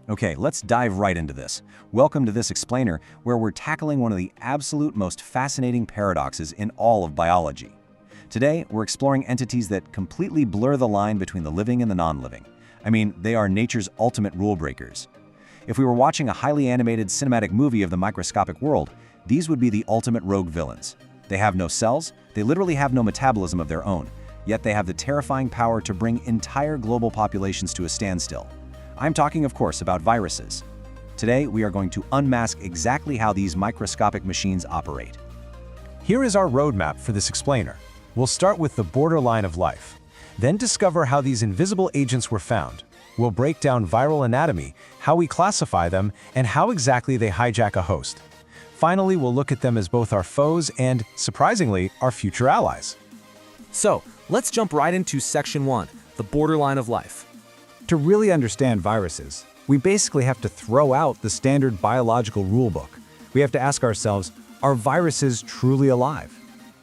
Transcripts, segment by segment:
Okay, let's dive right into this. Welcome to this explainer, where we're tackling one of the absolute most fascinating paradoxes in all of biology. Today, we're exploring entities that completely blur the line between the living and the non-living. I mean, they are nature's ultimate rule breakers. If we were watching a highly animated cinematic movie of the microscopic world, these would be the ultimate rogue villains. They have no cells, they literally have no metabolism of their own, yet they have the terrifying power to bring entire global populations to a standstill. I'm talking, of course, about viruses. Today, we are going to unmask exactly how these microscopic machines operate. Here is our roadmap for this explainer. We'll start with the borderline of life, then discover how these invisible agents were found. We'll break down viral anatomy, how we classify them, and how exactly they hijack a host. Finally, we'll look at them as both our foes and, surprisingly, our future allies. So, let's jump right into Section 1, the borderline of life. To really understand viruses, we basically have to throw out the standard biological rulebook. We have to ask ourselves, are viruses truly alive?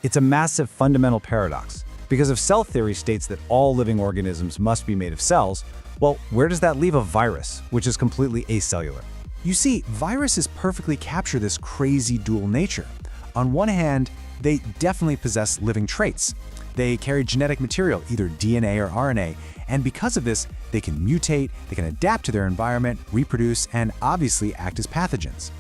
It's a massive fundamental paradox, because if cell theory states that all living organisms must be made of cells, well, where does that leave a virus, which is completely acellular? You see, viruses perfectly capture this crazy dual nature. On one hand, they definitely possess living traits. They carry genetic material, either DNA or RNA, and because of this, they can mutate, they can adapt to their environment, reproduce, and obviously act as pathogens.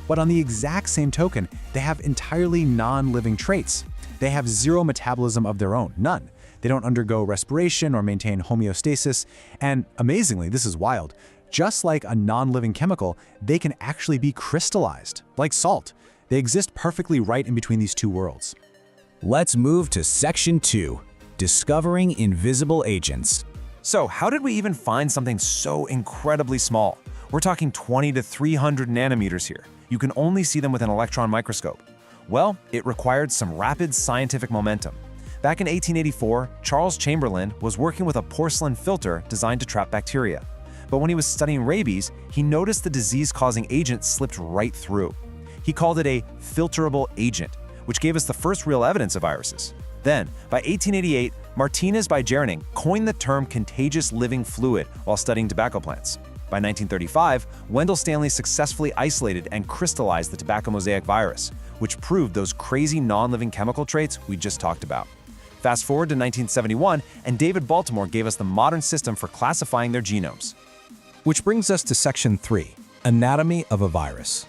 But on the exact same token, they have entirely non-living traits. They have zero metabolism of their own, none. They don't undergo respiration or maintain homeostasis, and amazingly, this is wild, just like a non-living chemical, they can actually be crystallized, like salt. They exist perfectly right in between these two worlds. Let's move to Section 2, Discovering Invisible Agents. So, how did we even find something so incredibly small? We're talking 20 to 300 nanometers here. You can only see them with an electron microscope. Well, it required some rapid scientific momentum. Back in 1884, Charles Chamberlain was working with a porcelain filter designed to trap bacteria. But when he was studying rabies, he noticed the disease-causing agent slipped right through. He called it a filterable agent, which gave us the first real evidence of viruses. Then, by 1888, Martinez by Jerning coined the term contagious living fluid while studying tobacco plants. By 1935, Wendell Stanley successfully isolated and crystallized the tobacco mosaic virus, which proved those crazy non-living chemical traits we just talked about. Fast forward to 1971, and David Baltimore gave us the modern system for classifying their genomes. Which brings us to Section 3, Anatomy of a Virus.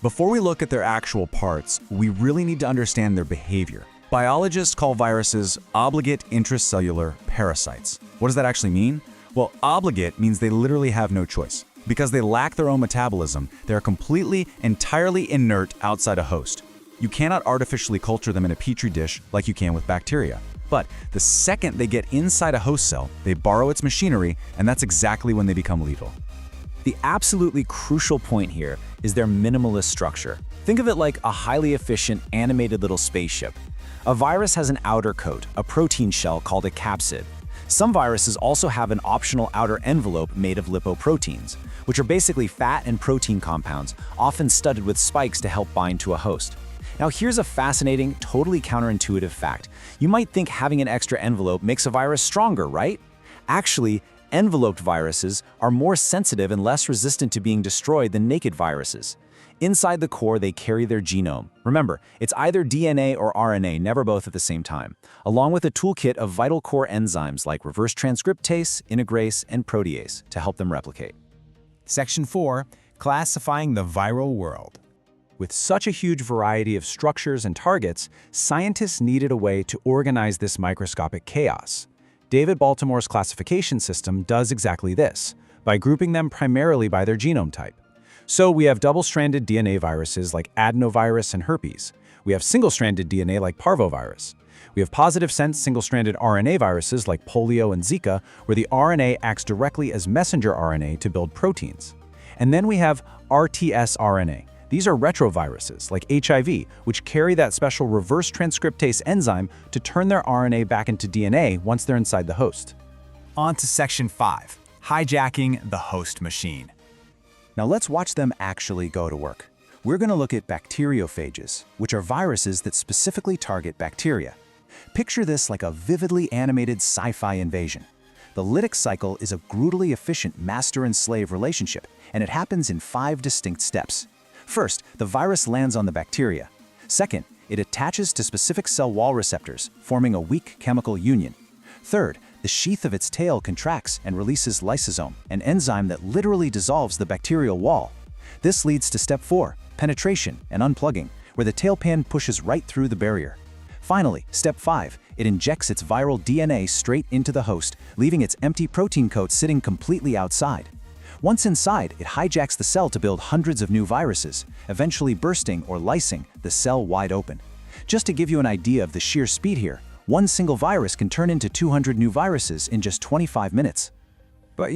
Before we look at their actual parts, we really need to understand their behavior. Biologists call viruses obligate intracellular parasites. What does that actually mean? Well, obligate means they literally have no choice. Because they lack their own metabolism, they are completely, entirely inert outside a host. You cannot artificially culture them in a petri dish like you can with bacteria. But the second they get inside a host cell, they borrow its machinery, and that's exactly when they become lethal. The absolutely crucial point here is their minimalist structure. Think of it like a highly efficient, animated little spaceship. A virus has an outer coat, a protein shell called a capsid. Some viruses also have an optional outer envelope made of lipoproteins, which are basically fat and protein compounds, often studded with spikes to help bind to a host. Now here's a fascinating, totally counterintuitive fact. You might think having an extra envelope makes a virus stronger, right? Actually, enveloped viruses are more sensitive and less resistant to being destroyed than naked viruses. Inside the core, they carry their genome. Remember, it's either DNA or RNA, never both at the same time, along with a toolkit of vital core enzymes like reverse transcriptase, integrase, and protease to help them replicate. Section 4, Classifying the Viral World. With such a huge variety of structures and targets, scientists needed a way to organize this microscopic chaos. David Baltimore's classification system does exactly this, by grouping them primarily by their genome type. So we have double-stranded DNA viruses like adenovirus and herpes. We have single-stranded DNA like parvovirus. We have positive-sense single-stranded RNA viruses like polio and Zika, where the RNA acts directly as messenger RNA to build proteins. And then we have rtsRNA. These are retroviruses like HIV, which carry that special reverse transcriptase enzyme to turn their RNA back into DNA once they're inside the host. On to Section 5, Hijacking the Host Machine. Now let's watch them actually go to work. We're going to look at bacteriophages, which are viruses that specifically target bacteria. Picture this like a vividly animated sci-fi invasion. The lytic cycle is a brutally efficient master and slave relationship, and it happens in 5 distinct steps. First, the virus lands on the bacteria. Second, it attaches to specific cell wall receptors, forming a weak chemical union. Third, the sheath of its tail contracts and releases lysosome, an enzyme that literally dissolves the bacterial wall. This leads to step 4, penetration and unplugging, where the tailpan pushes right through the barrier. Finally, step 5, it injects its viral DNA straight into the host, leaving its empty protein coat sitting completely outside. Once inside, it hijacks the cell to build hundreds of new viruses, eventually bursting or lysing the cell wide open. Just to give you an idea of the sheer speed here, one single virus can turn into 200 new viruses in just 25 minutes. But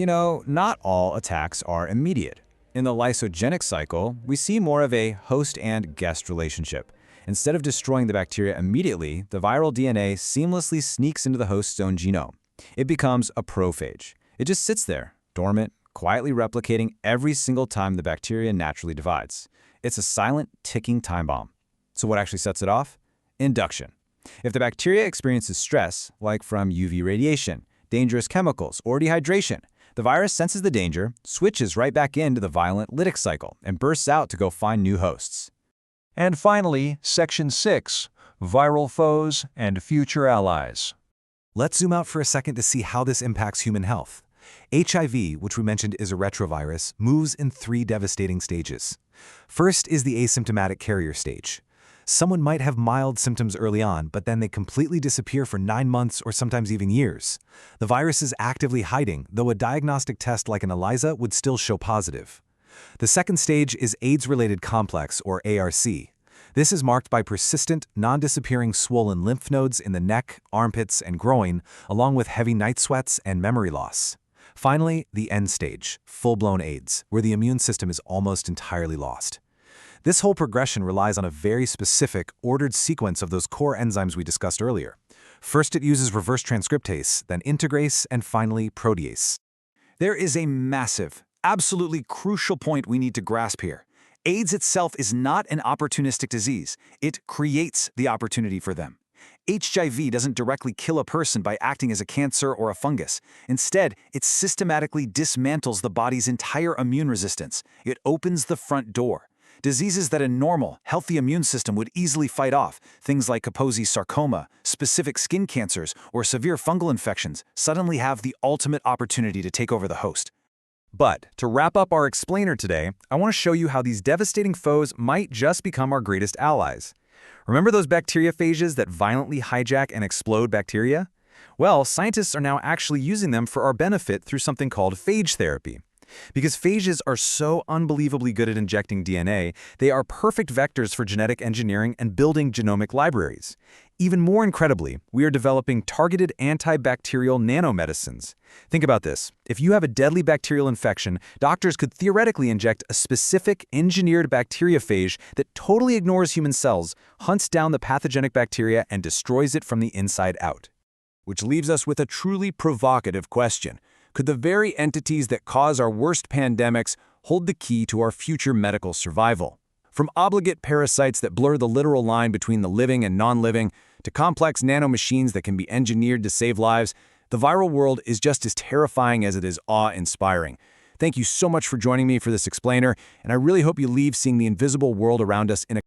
not all attacks are immediate. In the lysogenic cycle, we see more of a host and guest relationship. Instead of destroying the bacteria immediately, the viral DNA seamlessly sneaks into the host's own genome. It becomes a prophage. It just sits there, dormant, quietly replicating every single time the bacteria naturally divides. It's a silent, ticking time bomb. So what actually sets it off? Induction. If the bacteria experiences stress, like from UV radiation, dangerous chemicals, or dehydration, the virus senses the danger, switches right back into the violent lytic cycle, and bursts out to go find new hosts. And finally, Section 6, Viral Foes and Future Allies. Let's zoom out for a second to see how this impacts human health. HIV, which we mentioned is a retrovirus, moves in 3 devastating stages. First is the asymptomatic carrier stage. Someone might have mild symptoms early on, but then they completely disappear for 9 months or sometimes even years. The virus is actively hiding, though a diagnostic test like an ELISA would still show positive. The second stage is AIDS-related complex, or ARC. This is marked by persistent, non-disappearing swollen lymph nodes in the neck, armpits, and groin, along with heavy night sweats and memory loss. Finally, the end stage, full-blown AIDS, where the immune system is almost entirely lost. This whole progression relies on a very specific, ordered sequence of those core enzymes we discussed earlier. First, it uses reverse transcriptase, then integrase, and finally protease. There is a massive, absolutely crucial point we need to grasp here. AIDS itself is not an opportunistic disease. It creates the opportunity for them. HIV doesn't directly kill a person by acting as a cancer or a fungus. Instead, it systematically dismantles the body's entire immune resistance. It opens the front door. Diseases that a normal, healthy immune system would easily fight off, things like Kaposi sarcoma, specific skin cancers, or severe fungal infections, suddenly have the ultimate opportunity to take over the host. But to wrap up our explainer today, I want to show you how these devastating foes might just become our greatest allies. Remember those bacteriophages that violently hijack and explode bacteria? Well, scientists are now actually using them for our benefit through something called phage therapy. Because phages are so unbelievably good at injecting DNA, they are perfect vectors for genetic engineering and building genomic libraries. Even more incredibly, we are developing targeted antibacterial nanomedicines. Think about this. If you have a deadly bacterial infection, doctors could theoretically inject a specific engineered bacteriophage that totally ignores human cells, hunts down the pathogenic bacteria, and destroys it from the inside out. Which leaves us with a truly provocative question. Could the very entities that cause our worst pandemics hold the key to our future medical survival? From obligate parasites that blur the literal line between the living and non-living, to complex nanomachines that can be engineered to save lives, the viral world is just as terrifying as it is awe-inspiring. Thank you so much for joining me for this explainer, and I really hope you leave seeing the invisible world around us in a